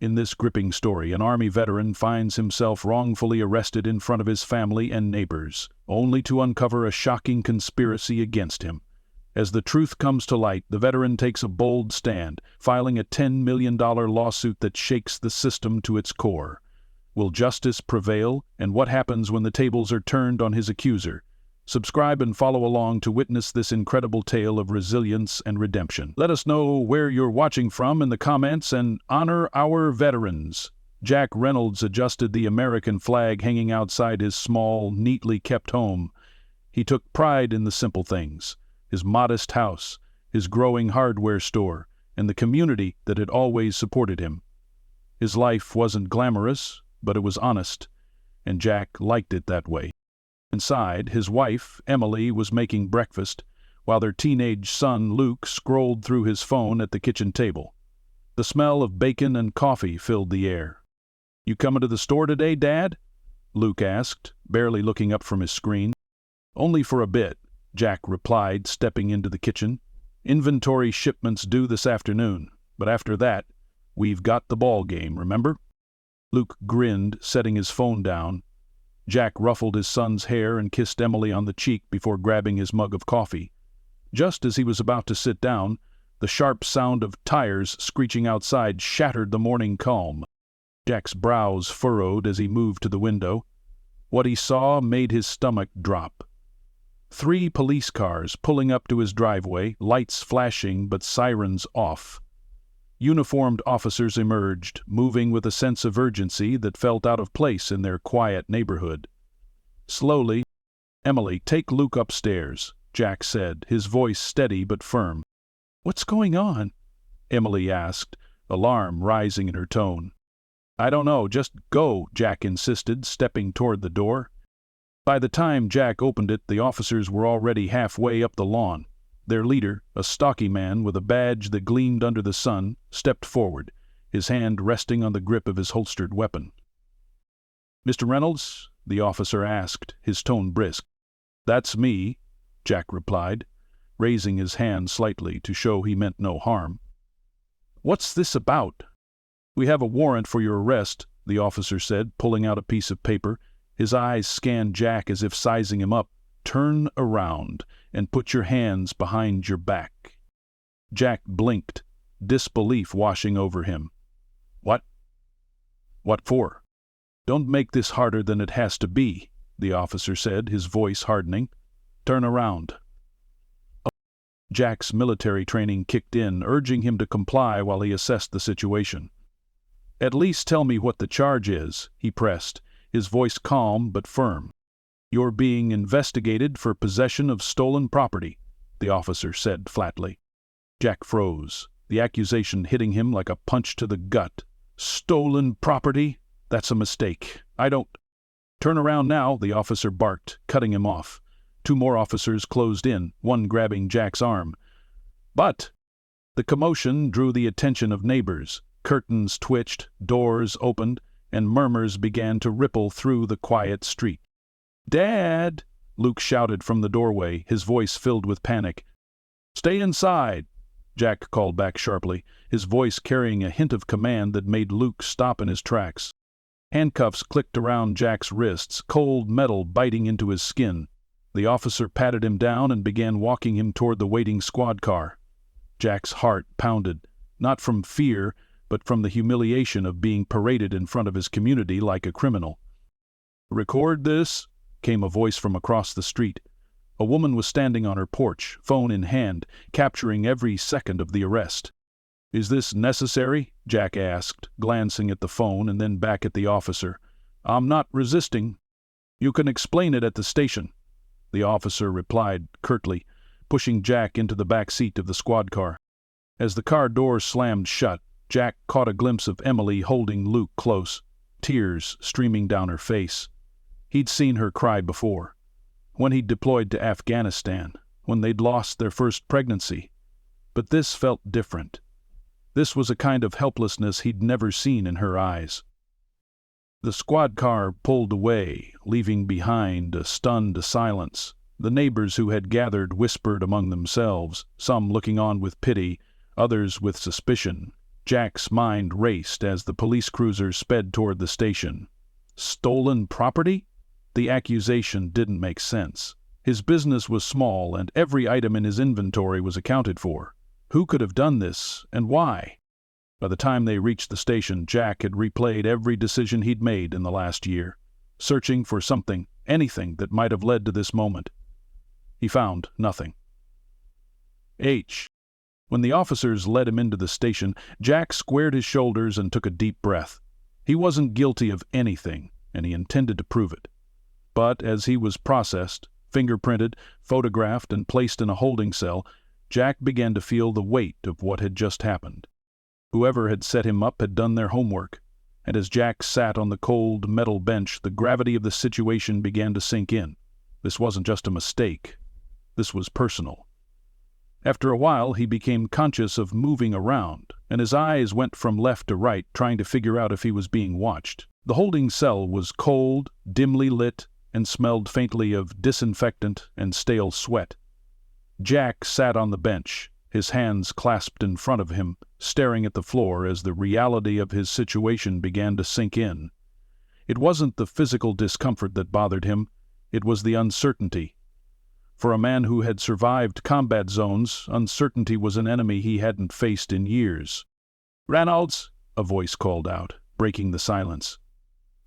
In this gripping story, an Army veteran finds himself wrongfully arrested in front of his family and neighbors, only to uncover a shocking conspiracy against him. As the truth comes to light, the veteran takes a bold stand, filing a $10 million lawsuit that shakes the system to its core. Will justice prevail, and what happens when the tables are turned on his accuser? Subscribe and follow along to witness this incredible tale of resilience and redemption. Let us know where you're watching from in the comments and honor our veterans. Jack Reynolds adjusted the American flag hanging outside his small, neatly kept home. He took pride in the simple things: his modest house, his growing hardware store, and the community that had always supported him. His life wasn't glamorous, but it was honest, and Jack liked it that way. Inside, his wife, Emily, was making breakfast, while their teenage son, Luke, scrolled through his phone at the kitchen table. The smell of bacon and coffee filled the air. "You coming to the store today, Dad?" Luke asked, barely looking up from his screen. "Only for a bit," Jack replied, stepping into the kitchen. "Inventory shipments due this afternoon, but after that, we've got the ball game, remember?" Luke grinned, setting his phone down. Jack ruffled his son's hair and kissed Emily on the cheek before grabbing his mug of coffee. Just as he was about to sit down, the sharp sound of tires screeching outside shattered the morning calm. Jack's brows furrowed as he moved to the window. What he saw made his stomach drop. 3 police cars pulling up to his driveway, lights flashing but sirens off. Uniformed officers emerged, moving with a sense of urgency that felt out of place in their quiet neighborhood. Slowly, "Emily, take Luke upstairs," Jack said, his voice steady but firm. "What's going on?" Emily asked, alarm rising in her tone. "I don't know, just go," Jack insisted, stepping toward the door. By the time Jack opened it, the officers were already halfway up the lawn. Their leader, a stocky man with a badge that gleamed under the sun, stepped forward, his hand resting on the grip of his holstered weapon. "Mr. Reynolds?" the officer asked, his tone brisk. "That's me," Jack replied, raising his hand slightly to show he meant no harm. "What's this about?" "We have a warrant for your arrest," the officer said, pulling out a piece of paper. His eyes scanned Jack as if sizing him up. "Turn around and put your hands behind your back." Jack blinked, disbelief washing over him. "What? What for?" "Don't make this harder than it has to be," the officer said, his voice hardening. "Turn around." Jack's military training kicked in, urging him to comply while he assessed the situation. "At least tell me what the charge is," he pressed, his voice calm but firm. "You're being investigated for possession of stolen property," the officer said flatly. Jack froze, the accusation hitting him like a punch to the gut. "Stolen property? That's a mistake. I don't—" "Turn around now," the officer barked, cutting him off. 2 more officers closed in, one grabbing Jack's arm. "But—" The commotion drew the attention of neighbors. Curtains twitched, doors opened, and murmurs began to ripple through the quiet street. "Dad!" Luke shouted from the doorway, his voice filled with panic. "Stay inside," Jack called back sharply, his voice carrying a hint of command that made Luke stop in his tracks. Handcuffs clicked around Jack's wrists, cold metal biting into his skin. The officer patted him down and began walking him toward the waiting squad car. Jack's heart pounded, not from fear, but from the humiliation of being paraded in front of his community like a criminal. "Record this," came a voice from across the street. A woman was standing on her porch, phone in hand, capturing every second of the arrest. "Is this necessary?" Jack asked, glancing at the phone and then back at the officer. "I'm not resisting." "You can explain it at the station," the officer replied curtly, pushing Jack into the back seat of the squad car. As the car door slammed shut, Jack caught a glimpse of Emily holding Luke close, tears streaming down her face. He'd seen her cry before, when he'd deployed to Afghanistan, when they'd lost their first pregnancy. But this felt different. This was a kind of helplessness he'd never seen in her eyes. The squad car pulled away, leaving behind a stunned silence. The neighbors who had gathered whispered among themselves, some looking on with pity, others with suspicion. Jack's mind raced as the police cruiser sped toward the station. Stolen property? The accusation didn't make sense. His business was small, and every item in his inventory was accounted for. Who could have done this, and why? By the time they reached the station, Jack had replayed every decision he'd made in the last year, searching for something, anything that might have led to this moment. He found nothing. When the officers led him into the station, Jack squared his shoulders and took a deep breath. He wasn't guilty of anything, and he intended to prove it. But as he was processed, fingerprinted, photographed, and placed in a holding cell, Jack began to feel the weight of what had just happened. Whoever had set him up had done their homework, and as Jack sat on the cold metal bench, the gravity of the situation began to sink in. This wasn't just a mistake. This was personal. After a while, he became conscious of moving around, and his eyes went from left to right, trying to figure out if he was being watched. The holding cell was cold, dimly lit, and smelled faintly of disinfectant and stale sweat. Jack sat on the bench, his hands clasped in front of him, staring at the floor as the reality of his situation began to sink in. It wasn't the physical discomfort that bothered him, it was the uncertainty. For a man who had survived combat zones, uncertainty was an enemy he hadn't faced in years. "Reynolds!" a voice called out, breaking the silence.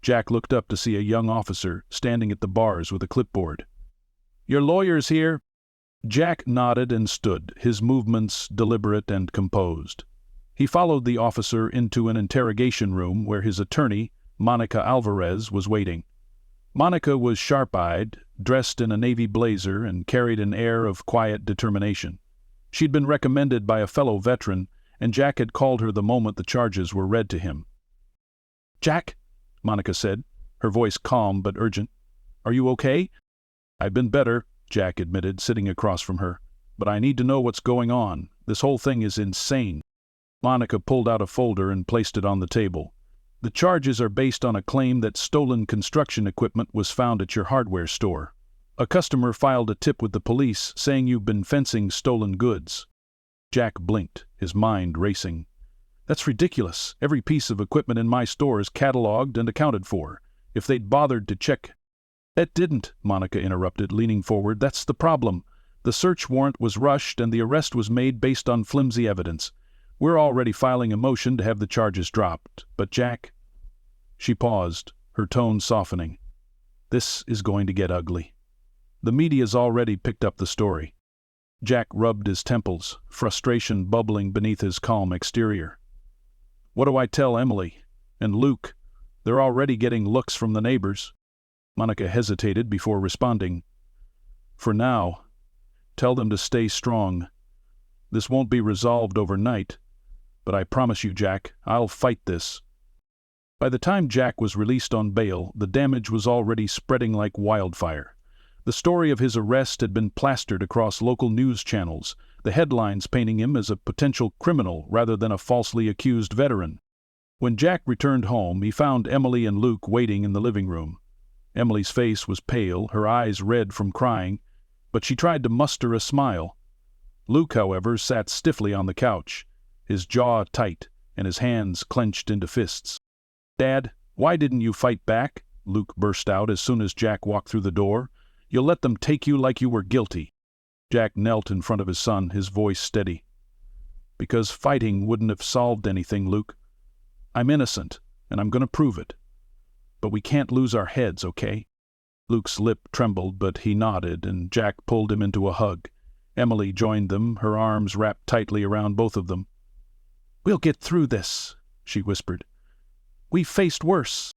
Jack looked up to see a young officer standing at the bars with a clipboard. "Your lawyer's here." Jack nodded and stood, his movements deliberate and composed. He followed the officer into an interrogation room where his attorney, Monica Alvarez, was waiting. Monica was sharp-eyed, dressed in a navy blazer, and carried an air of quiet determination. She'd been recommended by a fellow veteran, and Jack had called her the moment the charges were read to him. "Jack," Monica said, her voice calm but urgent. "Are you okay?" "I've been better," Jack admitted, sitting across from her. "But I need to know what's going on. This whole thing is insane." Monica pulled out a folder and placed it on the table. "The charges are based on a claim that stolen construction equipment was found at your hardware store. A customer filed a tip with the police saying you've been fencing stolen goods." Jack blinked, his mind racing. "That's ridiculous. Every piece of equipment in my store is cataloged and accounted for. If they'd bothered to check—" "That didn't," Monica interrupted, leaning forward. "That's the problem. The search warrant was rushed and the arrest was made based on flimsy evidence. We're already filing a motion to have the charges dropped. But Jack—" She paused, her tone softening. "This is going to get ugly. The media's already picked up the story." Jack rubbed his temples, frustration bubbling beneath his calm exterior. "What do I tell Emily? And Luke? They're already getting looks from the neighbors." Monica hesitated before responding. "For now, tell them to stay strong. This won't be resolved overnight, but I promise you, Jack, I'll fight this." By the time Jack was released on bail, the damage was already spreading like wildfire. The story of his arrest had been plastered across local news channels, the headlines painting him as a potential criminal rather than a falsely accused veteran. When Jack returned home, he found Emily and Luke waiting in the living room. Emily's face was pale, her eyes red from crying, but she tried to muster a smile. Luke, however, sat stiffly on the couch, his jaw tight and his hands clenched into fists. "Dad, why didn't you fight back?" Luke burst out as soon as Jack walked through the door. "You'll let them take you like you were guilty." Jack knelt in front of his son, his voice steady. "Because fighting wouldn't have solved anything, Luke. I'm innocent, and I'm going to prove it. But we can't lose our heads, okay?" Luke's lip trembled, but he nodded, and Jack pulled him into a hug. Emily joined them, her arms wrapped tightly around both of them. "We'll get through this," she whispered. "We've faced worse."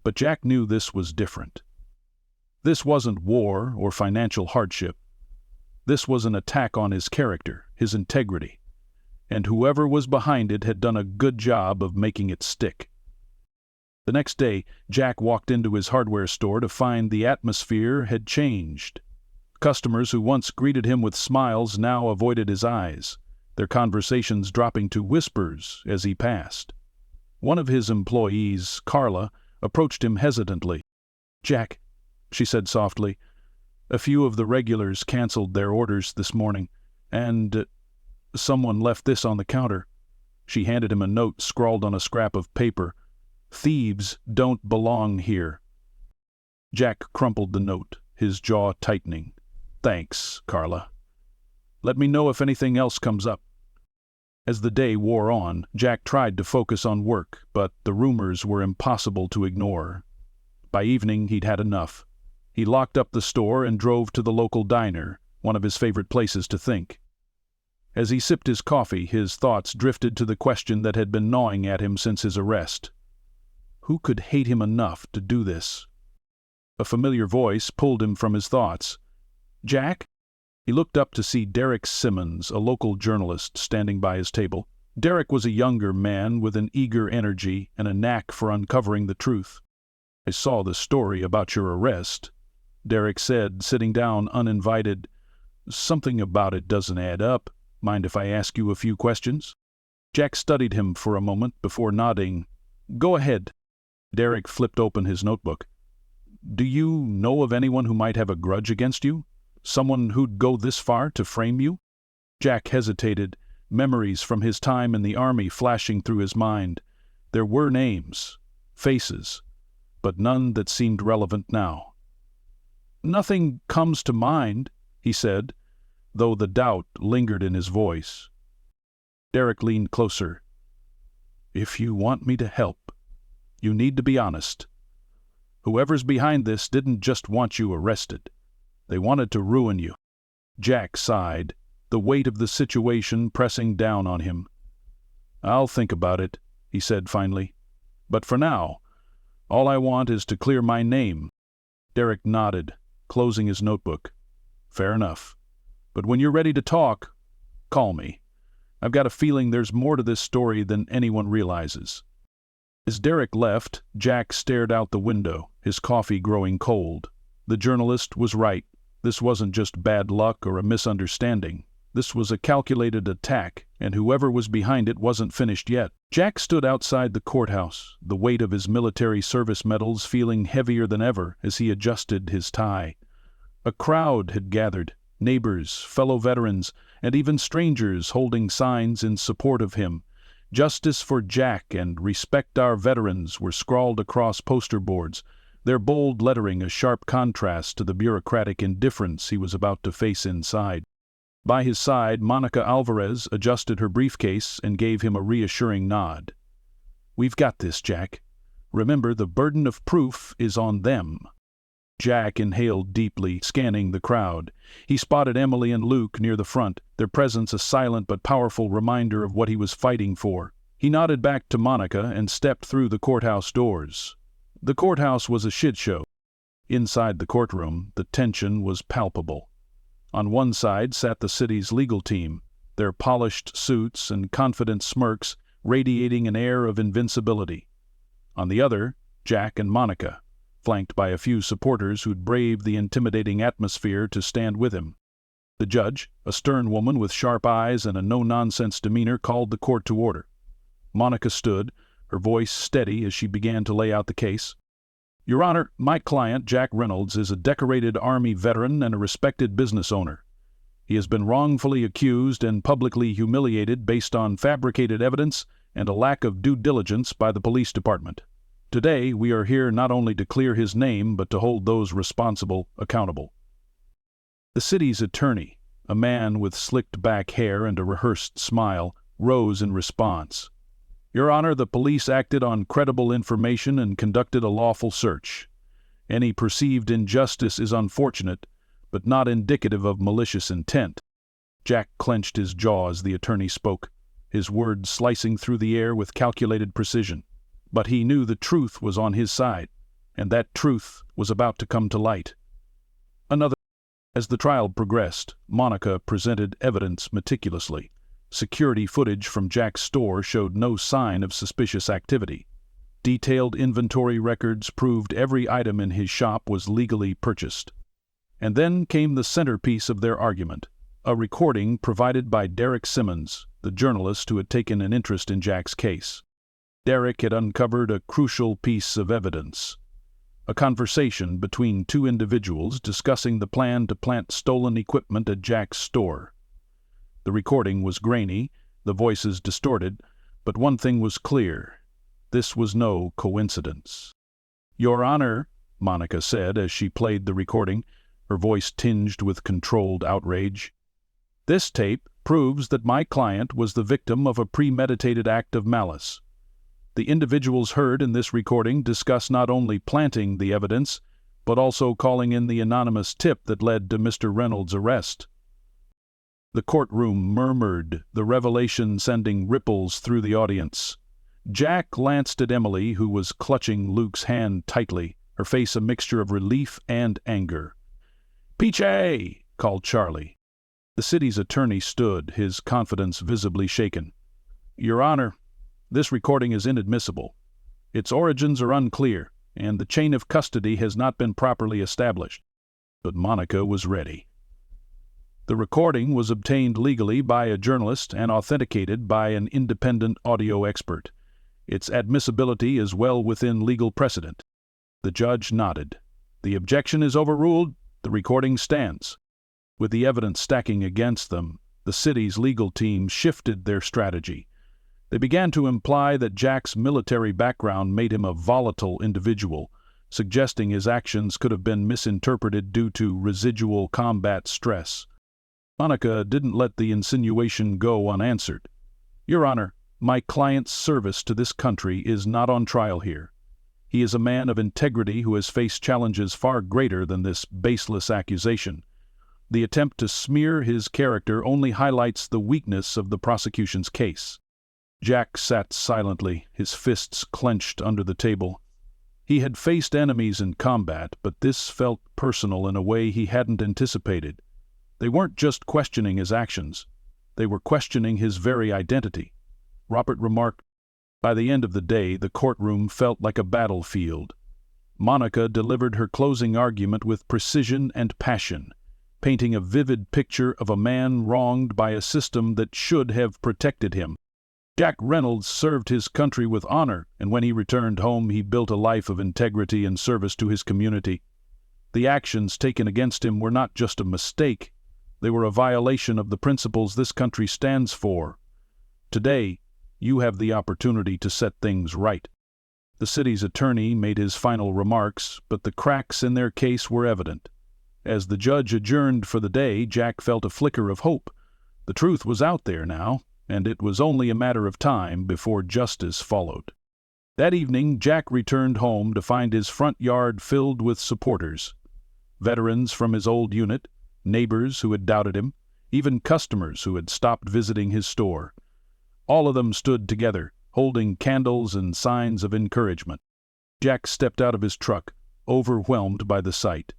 But Jack knew this was different. This wasn't war or financial hardship. This was an attack on his character, his integrity. And whoever was behind it had done a good job of making it stick. The next day, Jack walked into his hardware store to find the atmosphere had changed. Customers who once greeted him with smiles now avoided his eyes, their conversations dropping to whispers as he passed. One of his employees, Carla, approached him hesitantly. "Jack," she said softly, "a few of the regulars canceled their orders this morning, and someone left this on the counter." She handed him a note scrawled on a scrap of paper. "Thieves don't belong here." Jack crumpled the note, his jaw tightening. "Thanks, Carla. Let me know if anything else comes up." As the day wore on, Jack tried to focus on work, but the rumors were impossible to ignore. By evening, he'd had enough. He locked up the store and drove to the local diner, one of his favorite places to think. As he sipped his coffee, his thoughts drifted to the question that had been gnawing at him since his arrest. Who could hate him enough to do this? A familiar voice pulled him from his thoughts. "Jack?" He looked up to see Derek Simmons, a local journalist, standing by his table. Derek was a younger man with an eager energy and a knack for uncovering the truth. "I saw the story about your arrest," Derek said, sitting down uninvited. "Something about it doesn't add up. Mind if I ask you a few questions?" Jack studied him for a moment before nodding. "Go ahead." Derek flipped open his notebook. "Do you know of anyone who might have a grudge against you? Someone who'd go this far to frame you?" Jack hesitated, memories from his time in the army flashing through his mind. There were names, faces, but none that seemed relevant now. "Nothing comes to mind," he said, though the doubt lingered in his voice. Derek leaned closer. "If you want me to help, you need to be honest. Whoever's behind this didn't just want you arrested. They wanted to ruin you." Jack sighed, the weight of the situation pressing down on him. "I'll think about it," he said finally. "But for now, all I want is to clear my name." Derek nodded, closing his notebook. "Fair enough. But when you're ready to talk, call me. I've got a feeling there's more to this story than anyone realizes." As Derek left, Jack stared out the window, his coffee growing cold. The journalist was right. This wasn't just bad luck or a misunderstanding. This was a calculated attack, and whoever was behind it wasn't finished yet. Jack stood outside the courthouse, the weight of his military service medals feeling heavier than ever as he adjusted his tie. A crowd had gathered. Neighbors, fellow veterans, and even strangers holding signs in support of him. "Justice for Jack" and "Respect our veterans" were scrawled across poster boards, their bold lettering a sharp contrast to the bureaucratic indifference he was about to face inside. By his side, Monica Alvarez adjusted her briefcase and gave him a reassuring nod. "We've got this, Jack. Remember, the burden of proof is on them." Jack inhaled deeply, scanning the crowd. He spotted Emily and Luke near the front, their presence a silent but powerful reminder of what he was fighting for. He nodded back to Monica and stepped through the courthouse doors. The courthouse was a shit show. Inside the courtroom, the tension was palpable. On one side sat the city's legal team, their polished suits and confident smirks radiating an air of invincibility. On the other, Jack and Monica, flanked by a few supporters who'd braved the intimidating atmosphere to stand with him. The judge, a stern woman with sharp eyes and a no-nonsense demeanor, called the court to order. Monica stood, her voice steady as she began to lay out the case. "Your Honor, my client, Jack Reynolds, is a decorated Army veteran and a respected business owner. He has been wrongfully accused and publicly humiliated based on fabricated evidence and a lack of due diligence by the police department. Today, we are here not only to clear his name, but to hold those responsible accountable." The city's attorney, a man with slicked back hair and a rehearsed smile, rose in response. "Your Honor, the police acted on credible information and conducted a lawful search. Any perceived injustice is unfortunate, but not indicative of malicious intent." Jack clenched his jaw as the attorney spoke, his words slicing through the air with calculated precision. But he knew the truth was on his side, and that truth was about to come to light. As the trial progressed, Monica presented evidence meticulously. Security footage from Jack's store showed no sign of suspicious activity. Detailed inventory records proved every item in his shop was legally purchased. And then came the centerpiece of their argument, a recording provided by Derek Simmons, the journalist who had taken an interest in Jack's case. Derek had uncovered a crucial piece of evidence, a conversation between two individuals discussing the plan to plant stolen equipment at Jack's store. The recording was grainy, the voices distorted, But one thing was clear. This was no coincidence. "Your Honor," Monica said as she played the recording, her voice tinged with controlled outrage, "this tape proves that my client was the victim of a premeditated act of malice. The individuals heard in this recording discuss not only planting the evidence, but also calling in the anonymous tip that led to Mr. Reynolds' arrest." The courtroom murmured, the revelation sending ripples through the audience. Jack glanced at Emily, who was clutching Luke's hand tightly, her face a mixture of relief and anger. "Peachy!" called Charlie. The city's attorney stood, his confidence visibly shaken. "Your Honor, this recording is inadmissible. Its origins are unclear, and the chain of custody has not been properly established." But Monica was ready. The recording was obtained legally by a journalist and authenticated by an independent audio expert. Its admissibility is well within legal precedent. The judge nodded. "The objection is overruled. The recording stands." With the evidence stacking against them, the city's legal team shifted their strategy. They began to imply that Jack's military background made him a volatile individual, suggesting his actions could have been misinterpreted due to residual combat stress. Monica didn't let the insinuation go unanswered. "Your Honor, my client's service to this country is not on trial here. He is a man of integrity who has faced challenges far greater than this baseless accusation. The attempt to smear his character only highlights the weakness of the prosecution's case." Jack sat silently, his fists clenched under the table. He had faced enemies in combat, but this felt personal in a way he hadn't anticipated. They weren't just questioning his actions. They were questioning his very identity. Robert remarked, "By the end of the day, the courtroom felt like a battlefield." Monica delivered her closing argument with precision and passion, painting a vivid picture of a man wronged by a system that should have protected him. Jack Reynolds served his country with honor, and when he returned home he built a life of integrity and service to his community. The actions taken against him were not just a mistake. They were a violation of the principles this country stands for. Today, you have the opportunity to set things right. The city's attorney made his final remarks, but the cracks in their case were evident. As the judge adjourned for the day, Jack felt a flicker of hope. The truth was out there now, and it was only a matter of time before justice followed. That evening, Jack returned home to find his front yard filled with supporters. Veterans from his old unit, neighbors who had doubted him, even customers who had stopped visiting his store. All of them stood together, holding candles and signs of encouragement. Jack stepped out of his truck, overwhelmed by the sight.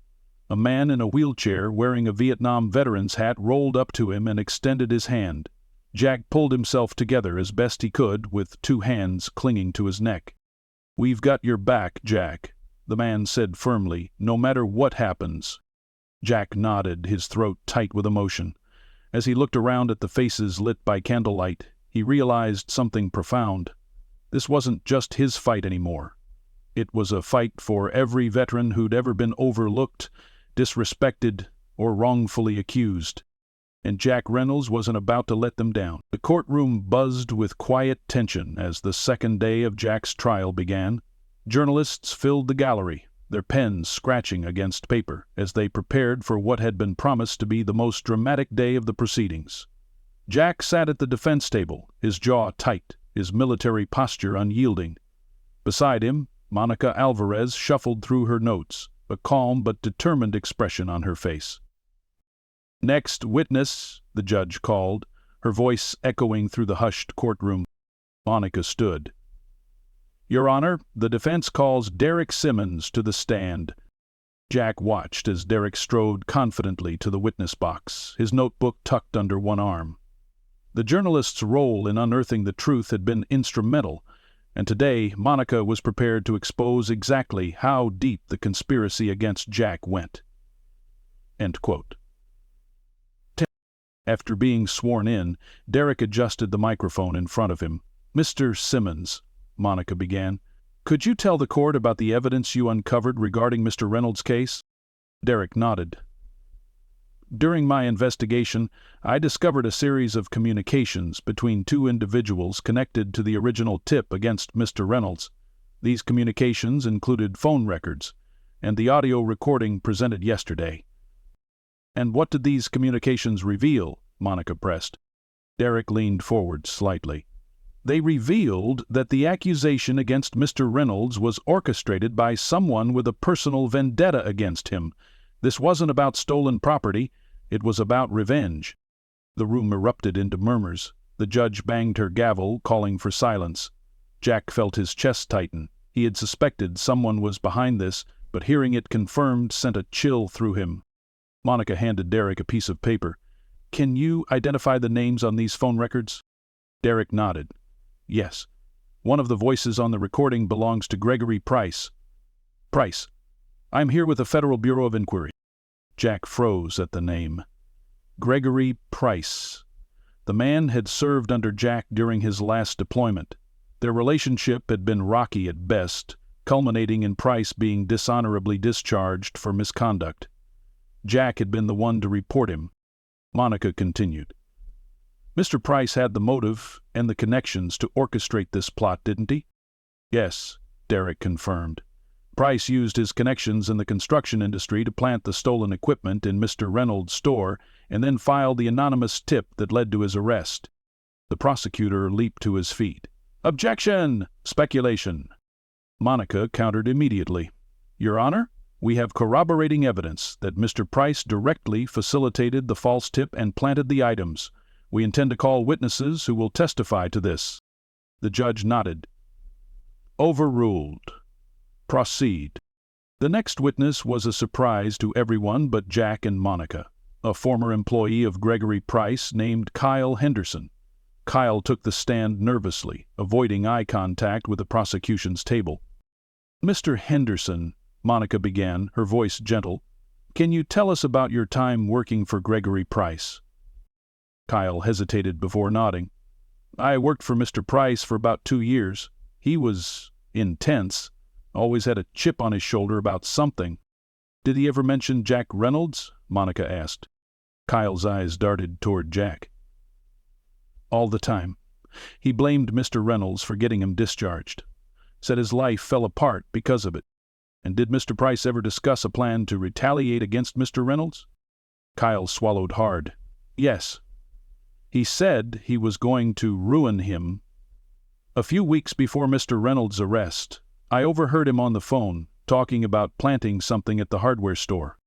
A man in a wheelchair wearing a Vietnam veteran's hat rolled up to him and extended his hand. Jack pulled himself together as best he could, with two hands clinging to his neck. "We've got your back, Jack," the man said firmly, "no matter what happens." Jack nodded, his throat tight with emotion. As he looked around at the faces lit by candlelight, he realized something profound. This wasn't just his fight anymore. It was a fight for every veteran who'd ever been overlooked, disrespected, or wrongfully accused. And Jack Reynolds wasn't about to let them down. The courtroom buzzed with quiet tension as the second day of Jack's trial began. Journalists filled the gallery, their pens scratching against paper, as they prepared for what had been promised to be the most dramatic day of the proceedings. Jack sat at the defense table, his jaw tight, his military posture unyielding. Beside him, Monica Alvarez shuffled through her notes, a calm but determined expression on her face. "Next witness," the judge called, her voice echoing through the hushed courtroom. Monica stood. "Your Honor, the defense calls Derek Simmons to the stand." Jack watched as Derek strode confidently to the witness box, his notebook tucked under one arm. The journalist's role in unearthing the truth had been instrumental, and today Monica was prepared to expose exactly how deep the conspiracy against Jack went. End quote. After being sworn in, Derek adjusted the microphone in front of him. "Mr. Simmons," Monica began, "could you tell the court about the evidence you uncovered regarding Mr. Reynolds' case?" Derek nodded. During my investigation, I discovered a series of communications between two individuals connected to the original tip against Mr. Reynolds. These communications included phone records and the audio recording presented yesterday. "And what did these communications reveal?" Monica pressed. Derek leaned forward slightly. "They revealed that the accusation against Mr. Reynolds was orchestrated by someone with a personal vendetta against him. This wasn't about stolen property, it was about revenge." The room erupted into murmurs. The judge banged her gavel, calling for silence. Jack felt his chest tighten. He had suspected someone was behind this, but hearing it confirmed sent a chill through him. Monica handed Derek a piece of paper. "Can you identify the names on these phone records?" Derek nodded. "Yes. One of the voices on the recording belongs to Gregory Price." "Price. I'm here with the Federal Bureau of Inquiry." Jack froze at the name. Gregory Price. The man had served under Jack during his last deployment. Their relationship had been rocky at best, culminating in Price being dishonorably discharged for misconduct. Jack had been the one to report him. Monica continued. "Mr. Price had the motive and the connections to orchestrate this plot, didn't he?" "Yes," Derek confirmed. "Price used his connections in the construction industry to plant the stolen equipment in Mr. Reynolds' store and then filed the anonymous tip that led to his arrest." The prosecutor leaped to his feet. "Objection! Speculation!" Monica countered immediately. "Your Honor, we have corroborating evidence that Mr. Price directly facilitated the false tip and planted the items. We intend to call witnesses who will testify to this." The judge nodded. "Overruled. Proceed." The next witness was a surprise to everyone but Jack and Monica, a former employee of Gregory Price named Kyle Henderson. Kyle took the stand nervously, avoiding eye contact with the prosecution's table. "Mr. Henderson," Monica began, her voice gentle, "can you tell us about your time working for Gregory Price?" Kyle hesitated before nodding. "I worked for Mr. Price for about 2 years. He was intense, always had a chip on his shoulder about something." "Did he ever mention Jack Reynolds?" Monica asked. Kyle's eyes darted toward Jack. "All the time. He blamed Mr. Reynolds for getting him discharged. Said his life fell apart because of it." "And did Mr. Price ever discuss a plan to retaliate against Mr. Reynolds?" Kyle swallowed hard. "Yes. He said he was going to ruin him. A few weeks before Mr. Reynolds' arrest, I overheard him on the phone talking about planting something at the hardware store."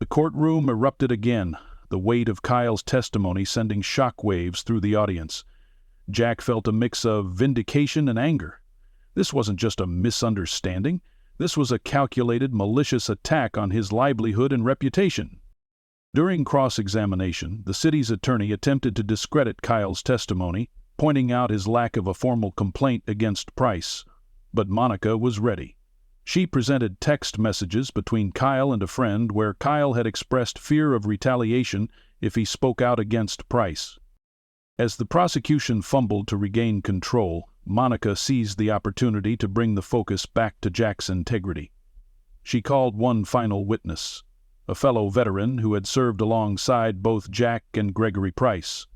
The courtroom erupted again, the weight of Kyle's testimony sending shock waves through the audience. Jack felt a mix of vindication and anger. This wasn't just a misunderstanding. This was a calculated, malicious attack on his livelihood and reputation. During cross-examination, the city's attorney attempted to discredit Kyle's testimony, pointing out his lack of a formal complaint against Price. But Monica was ready. She presented text messages between Kyle and a friend where Kyle had expressed fear of retaliation if he spoke out against Price. As the prosecution fumbled to regain control, Monica seized the opportunity to bring the focus back to Jack's integrity. She called one final witness, a fellow veteran who had served alongside both Jack and Gregory Price.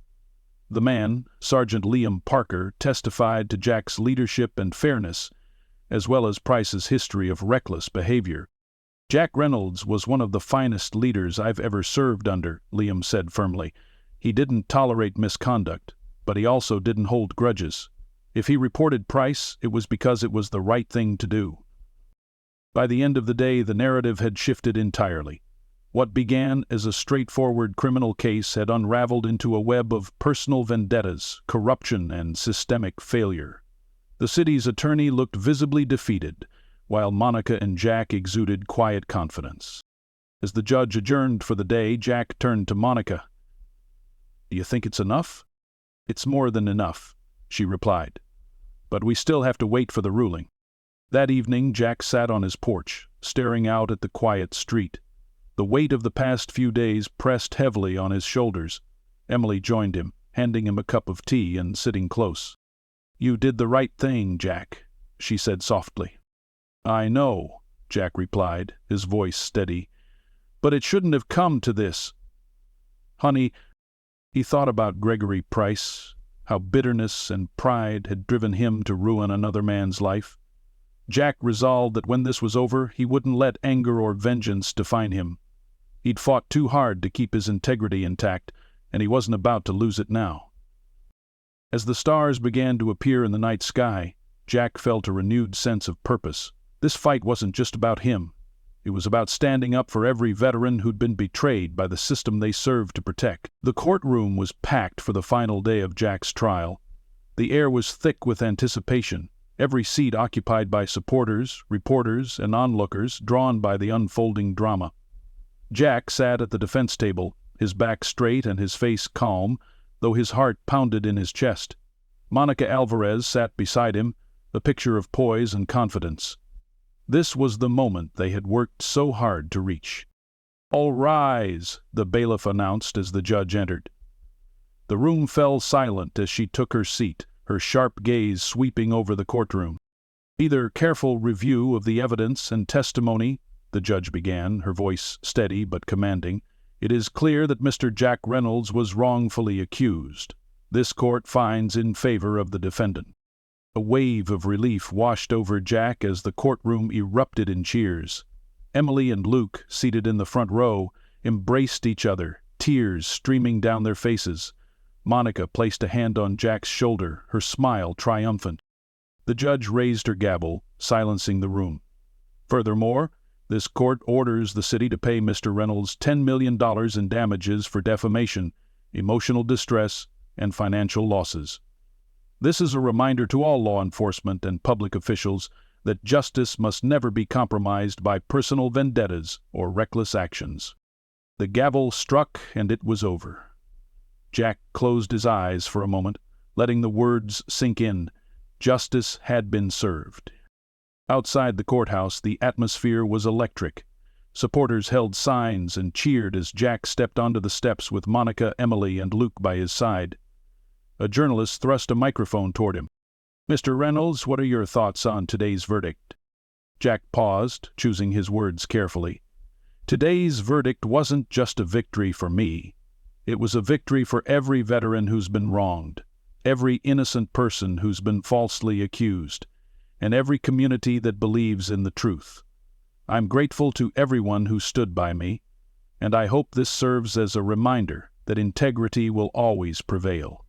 The man, Sergeant Liam Parker, testified to Jack's leadership and fairness, as well as Price's history of reckless behavior. "Jack Reynolds was one of the finest leaders I've ever served under," Liam said firmly. "He didn't tolerate misconduct, but he also didn't hold grudges. If he reported Price, it was because it was the right thing to do." By the end of the day, the narrative had shifted entirely. What began as a straightforward criminal case had unraveled into a web of personal vendettas, corruption, and systemic failure. The city's attorney looked visibly defeated, while Monica and Jack exuded quiet confidence. As the judge adjourned for the day, Jack turned to Monica. "Do you think it's enough?" "It's more than enough," she replied. "But we still have to wait for the ruling." That evening, Jack sat on his porch, staring out at the quiet street. The weight of the past few days pressed heavily on his shoulders. Emily joined him, handing him a cup of tea and sitting close. "You did the right thing, Jack," she said softly. "I know," Jack replied, his voice steady. "But it shouldn't have come to this." Honey, he thought about Gregory Price, how bitterness and pride had driven him to ruin another man's life. Jack resolved that when this was over, he wouldn't let anger or vengeance define him. He'd fought too hard to keep his integrity intact, and he wasn't about to lose it now. As the stars began to appear in the night sky, Jack felt a renewed sense of purpose. This fight wasn't just about him. It was about standing up for every veteran who'd been betrayed by the system they served to protect. The courtroom was packed for the final day of Jack's trial. The air was thick with anticipation, every seat occupied by supporters, reporters, and onlookers drawn by the unfolding drama. Jack sat at the defense table, his back straight and his face calm, though his heart pounded in his chest. Monica Alvarez sat beside him, a picture of poise and confidence. This was the moment they had worked so hard to reach. "All rise," the bailiff announced as the judge entered. The room fell silent as she took her seat, her sharp gaze sweeping over the courtroom. "Either careful review of the evidence and testimony," the judge began, her voice steady but commanding. "It is clear that Mr. Jack Reynolds was wrongfully accused. This court finds in favor of the defendant." A wave of relief washed over Jack as the courtroom erupted in cheers. Emily and Luke, seated in the front row, embraced each other, tears streaming down their faces. Monica placed a hand on Jack's shoulder, her smile triumphant. The judge raised her gavel, silencing the room. "Furthermore, this court orders the city to pay Mr. Reynolds $10 million in damages for defamation, emotional distress, and financial losses. This is a reminder to all law enforcement and public officials that justice must never be compromised by personal vendettas or reckless actions." The gavel struck, and it was over. Jack closed his eyes for a moment, letting the words sink in. Justice had been served. Outside the courthouse, the atmosphere was electric. Supporters held signs and cheered as Jack stepped onto the steps with Monica, Emily, and Luke by his side. A journalist thrust a microphone toward him. "Mr. Reynolds, what are your thoughts on today's verdict?" Jack paused, choosing his words carefully. "Today's verdict wasn't just a victory for me. It was a victory for every veteran who's been wronged, every innocent person who's been falsely accused, and every community that believes in the truth. I'm grateful to everyone who stood by me, and I hope this serves as a reminder that integrity will always prevail."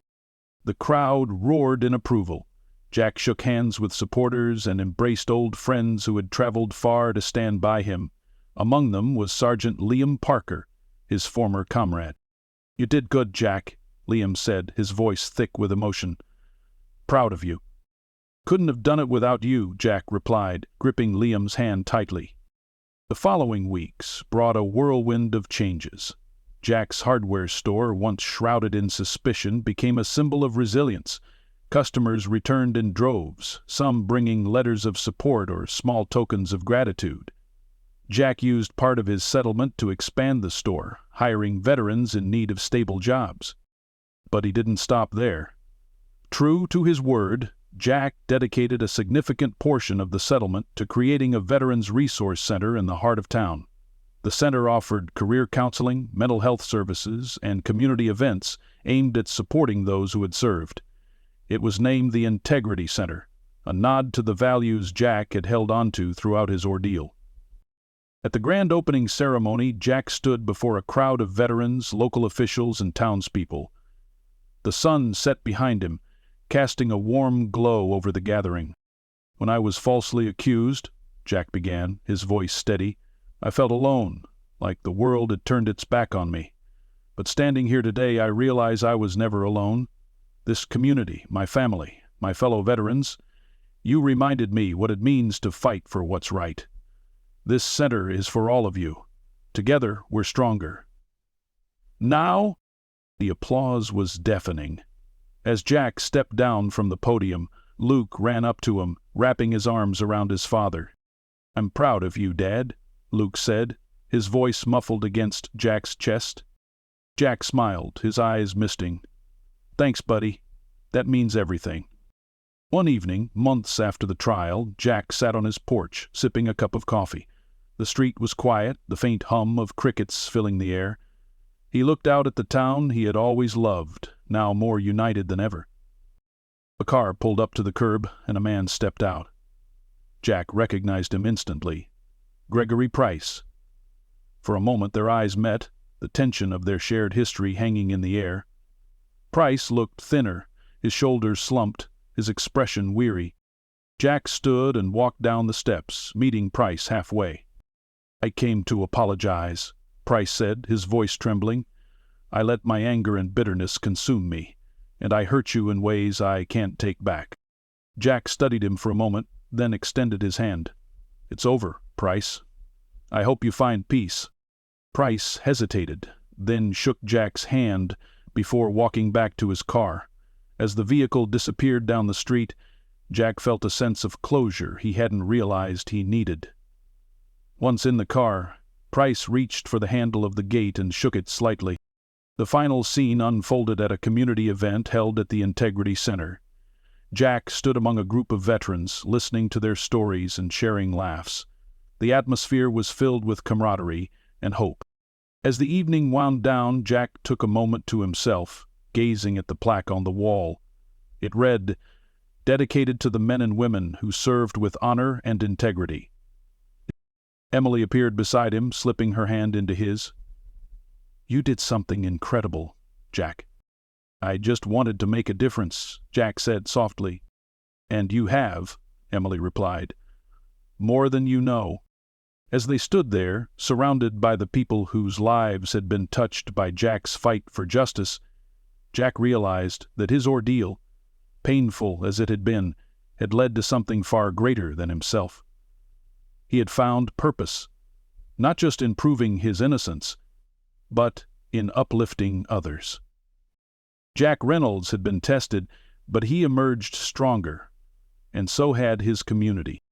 The crowd roared in approval. Jack shook hands with supporters and embraced old friends who had traveled far to stand by him. Among them was Sergeant Liam Parker, his former comrade. "You did good, Jack," Liam said, his voice thick with emotion. "Proud of you." "Couldn't have done it without you," Jack replied, gripping Liam's hand tightly. The following weeks brought a whirlwind of changes. Jack's hardware store, once shrouded in suspicion, became a symbol of resilience. Customers returned in droves, some bringing letters of support or small tokens of gratitude. Jack used part of his settlement to expand the store, hiring veterans in need of stable jobs. But he didn't stop there. True to his word, Jack dedicated a significant portion of the settlement to creating a Veterans Resource Center in the heart of town. The center offered career counseling, mental health services, and community events aimed at supporting those who had served. It was named the Integrity Center, a nod to the values Jack had held onto throughout his ordeal. At the grand opening ceremony, Jack stood before a crowd of veterans, local officials, and townspeople. The sun set behind him, casting a warm glow over the gathering. "When I was falsely accused," Jack began, his voice steady, "I felt alone, like the world had turned its back on me. But standing here today, I realize I was never alone. This community, my family, my fellow veterans, you reminded me what it means to fight for what's right. This center is for all of you. Together, we're stronger." Now, the applause was deafening. As Jack stepped down from the podium, Luke ran up to him, wrapping his arms around his father. "I'm proud of you, Dad," Luke said, his voice muffled against Jack's chest. Jack smiled, his eyes misting. "Thanks, buddy. That means everything." One evening, months after the trial, Jack sat on his porch, sipping a cup of coffee. The street was quiet, the faint hum of crickets filling the air. He looked out at the town he had always loved, now more united than ever. A car pulled up to the curb, and a man stepped out. Jack recognized him instantly. Gregory Price. For a moment their eyes met, the tension of their shared history hanging in the air. Price looked thinner, his shoulders slumped, his expression weary. Jack stood and walked down the steps, meeting Price halfway. "I came to apologize," Price said, his voice trembling. "I let my anger and bitterness consume me, and I hurt you in ways I can't take back." Jack studied him for a moment, then extended his hand. "It's over, Price. I hope you find peace." Price hesitated, then shook Jack's hand before walking back to his car. As the vehicle disappeared down the street, Jack felt a sense of closure he hadn't realized he needed. Once in the car, Price reached for the handle of the gate and shook it slightly. The final scene unfolded at a community event held at the Integrity Center. Jack stood among a group of veterans, listening to their stories and sharing laughs. The atmosphere was filled with camaraderie and hope. As the evening wound down, Jack took a moment to himself, gazing at the plaque on the wall. It read, "Dedicated to the men and women who served with honor and integrity." Emily appeared beside him, slipping her hand into his. "You did something incredible, Jack." "I just wanted to make a difference," Jack said softly. "And you have," Emily replied. "More than you know." As they stood there, surrounded by the people whose lives had been touched by Jack's fight for justice, Jack realized that his ordeal, painful as it had been, had led to something far greater than himself. He had found purpose, not just in proving his innocence, but in uplifting others. Jack Reynolds had been tested, but he emerged stronger, and so had his community.